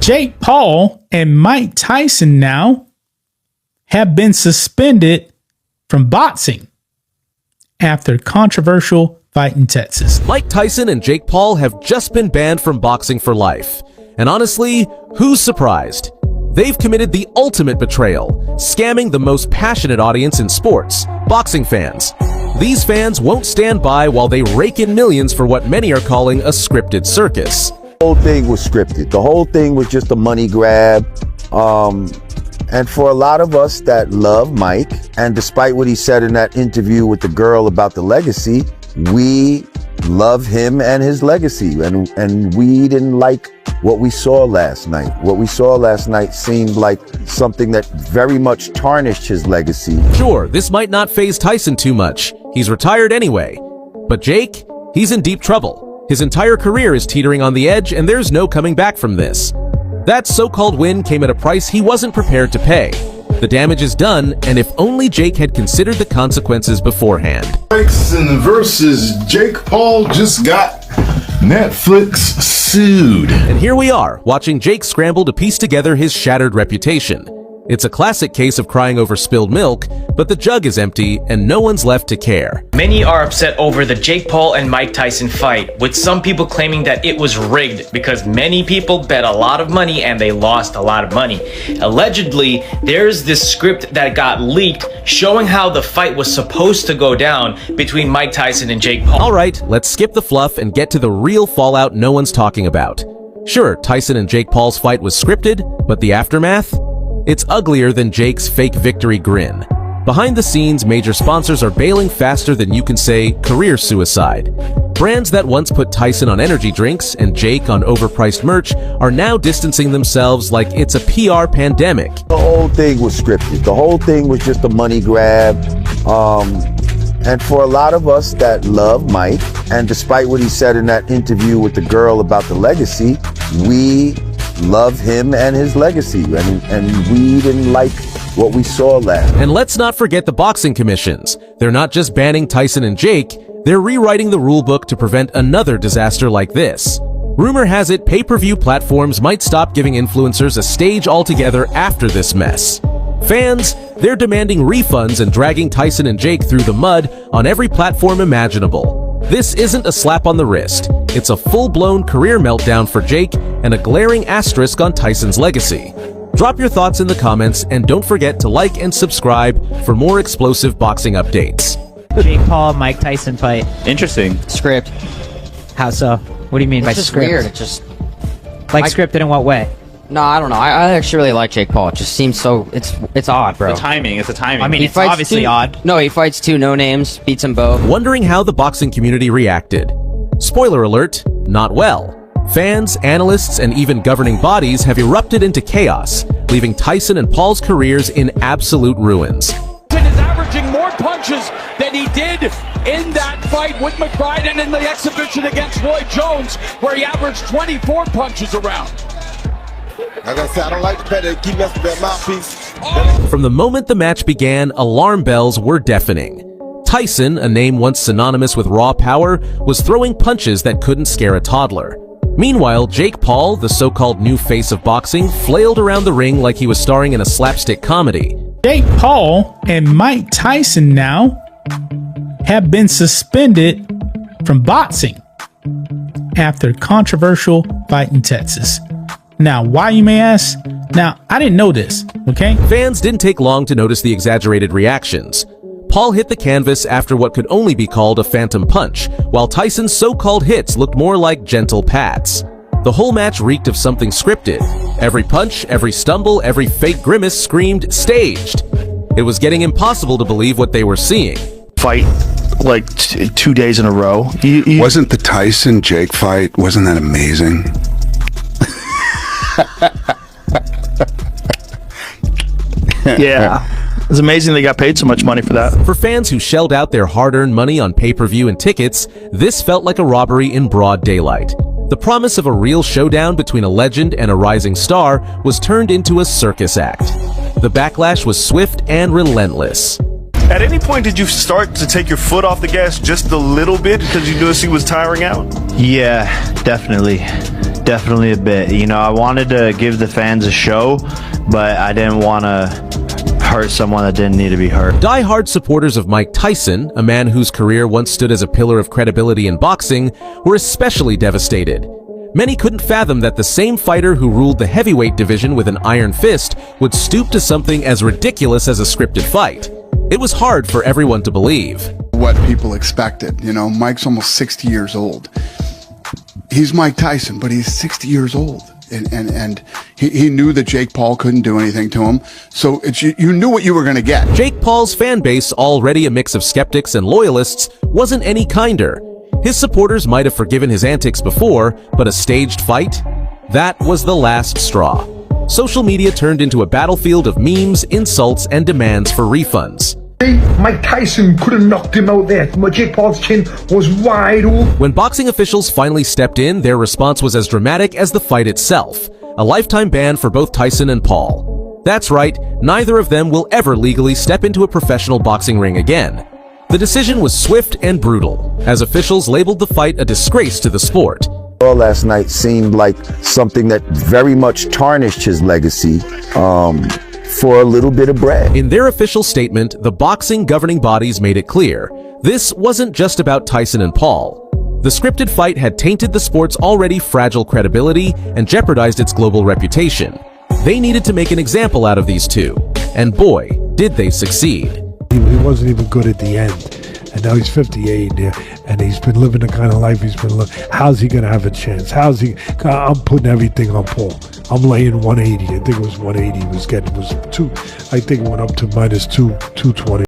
Jake Paul and Mike Tyson now have been suspended from boxing after controversial fight in Texas. Mike Tyson and Jake Paul have just been banned from boxing for life. And honestly, who's surprised? They've committed the ultimate betrayal, scamming the most passionate audience in sports, boxing fans. These fans won't stand by while they rake in millions for what many are calling a scripted circus. The whole thing was scripted. The whole thing was just a money grab. And for a lot of us that love Mike, and despite what he said in that interview with the girl about the legacy, we love him and his legacy. And we didn't like what we saw last night. What we saw last night seemed like something that very much tarnished his legacy. Sure, this might not faze Tyson too much. He's retired anyway. But Jake, he's in deep trouble. His entire career is teetering on the edge, and there's no coming back from this. That so-called win came at a price he wasn't prepared to pay. The damage is done, and if only Jake had considered the consequences beforehand. Tyson versus Jake Paul just got Netflix sued. And here we are, watching Jake scramble to piece together his shattered reputation. It's a classic case of crying over spilled milk, but the jug is empty and no one's left to care. Many are upset over the Jake Paul and Mike Tyson fight, with some people claiming that it was rigged because many people bet a lot of money and they lost a lot of money. Allegedly, there's this script that got leaked showing how the fight was supposed to go down between Mike Tyson and Jake Paul. Alright, let's skip the fluff and get to the real fallout no one's talking about. Sure, Tyson and Jake Paul's fight was scripted, but the aftermath? It's uglier than Jake's fake victory grin. Behind the scenes, major sponsors are bailing faster than you can say career suicide. Brands that once put Tyson on energy drinks and Jake on overpriced merch are now distancing themselves like it's a PR pandemic. The whole thing was scripted. The whole thing was just a money grab. And for a lot of us that love Mike, and despite what he said in that interview with the girl about the legacy, we love him and his legacy, and we didn't like what we saw last. And let's not forget the boxing commissions. They're not just banning Tyson and Jake, they're rewriting the rulebook to prevent another disaster like this. Rumor has it pay-per-view platforms might stop giving influencers a stage altogether after this mess. Fans, they're demanding refunds and dragging Tyson and Jake through the mud on every platform imaginable. This isn't a slap on the wrist. It's a full-blown career meltdown for Jake and a glaring asterisk on Tyson's legacy. Drop your thoughts in the comments and don't forget to like and subscribe for more explosive boxing updates. Jake Paul, Mike Tyson fight. Interesting. Script. How so? What do you mean by It's just script? weird. It just Like scripted in what way? no, I don't know. I actually really like Jake Paul. It just seems so it's odd, bro. The timing. It's the timing. I mean, He it's fights obviously odd. No, he fights two no names, beats them both. Wondering how the boxing community reacted? Spoiler alert, not well. Fans, analysts, and even governing bodies have erupted into chaos, leaving Tyson and Paul's careers in absolute ruins. Tyson is averaging more punches than he did in that fight with McBride and in the exhibition against Roy Jones, where he averaged 24 punches around. Like I said, I don't like the bet that keep messing with that mouthpiece. From the moment the match began, alarm bells were deafening. Tyson, a name once synonymous with raw power, was throwing punches that couldn't scare a toddler. Meanwhile, Jake Paul, the so-called new face of boxing, flailed around the ring like he was starring in a slapstick comedy. Jake Paul and Mike Tyson now have been suspended from boxing after controversial fight in Texas. Now, why, you may ask? Now, I didn't know this, okay? Fans didn't take long to notice the exaggerated reactions. Paul hit the canvas after what could only be called a phantom punch, while Tyson's so-called hits looked more like gentle pats. The whole match reeked of something scripted. Every punch, every stumble, every fake grimace screamed staged. It was getting impossible to believe what they were seeing. Fight like 2 days in a row. Wasn't the Tyson-Jake fight, wasn't that amazing? Yeah. It's amazing they got paid so much money for that. For fans who shelled out their hard-earned money on pay-per-view and tickets, this felt like a robbery in broad daylight. The promise of a real showdown between a legend and a rising star was turned into a circus act. The backlash was swift and relentless. At any point, did you start to take your foot off the gas just a little bit because you noticed he was tiring out? Yeah, definitely. Definitely a bit. You know, I wanted to give the fans a show, but I didn't want to hurt someone that didn't need to be hurt. Die-hard supporters of Mike Tyson, a man whose career once stood as a pillar of credibility in boxing, were especially devastated. Many couldn't fathom that the same fighter who ruled the heavyweight division with an iron fist would stoop to something as ridiculous as a scripted fight. It was hard for everyone to believe. What people expected. You know, Mike's almost 60 years old. He's Mike Tyson, but he's 60 years old. And he knew that Jake Paul couldn't do anything to him. So you knew what you were going to get. Jake Paul's fan base, already a mix of skeptics and loyalists, wasn't any kinder. His supporters might have forgiven his antics before, but a staged fight? That was the last straw. Social media turned into a battlefield of memes, insults, and demands for refunds. Mike Tyson could have knocked him out there. Jake Paul's chin was wide open. When boxing officials finally stepped in, their response was as dramatic as the fight itself. A lifetime ban for both Tyson and Paul. That's right, neither of them will ever legally step into a professional boxing ring again. The decision was swift and brutal, as officials labeled the fight a disgrace to the sport. Last night seemed like something that very much tarnished his legacy. For a little bit of bread. In their official statement, the boxing governing bodies made it clear, this wasn't just about Tyson and Paul. The scripted fight had tainted the sport's already fragile credibility and jeopardized its global reputation. They needed to make an example out of these two, and boy, did they succeed. He wasn't even good at the end, and now he's 58, and he's been living the kind of life he's been living. How's he gonna have a chance? I'm putting everything on Paul. I'm laying 180. I think it was 180. I think it went up to -220.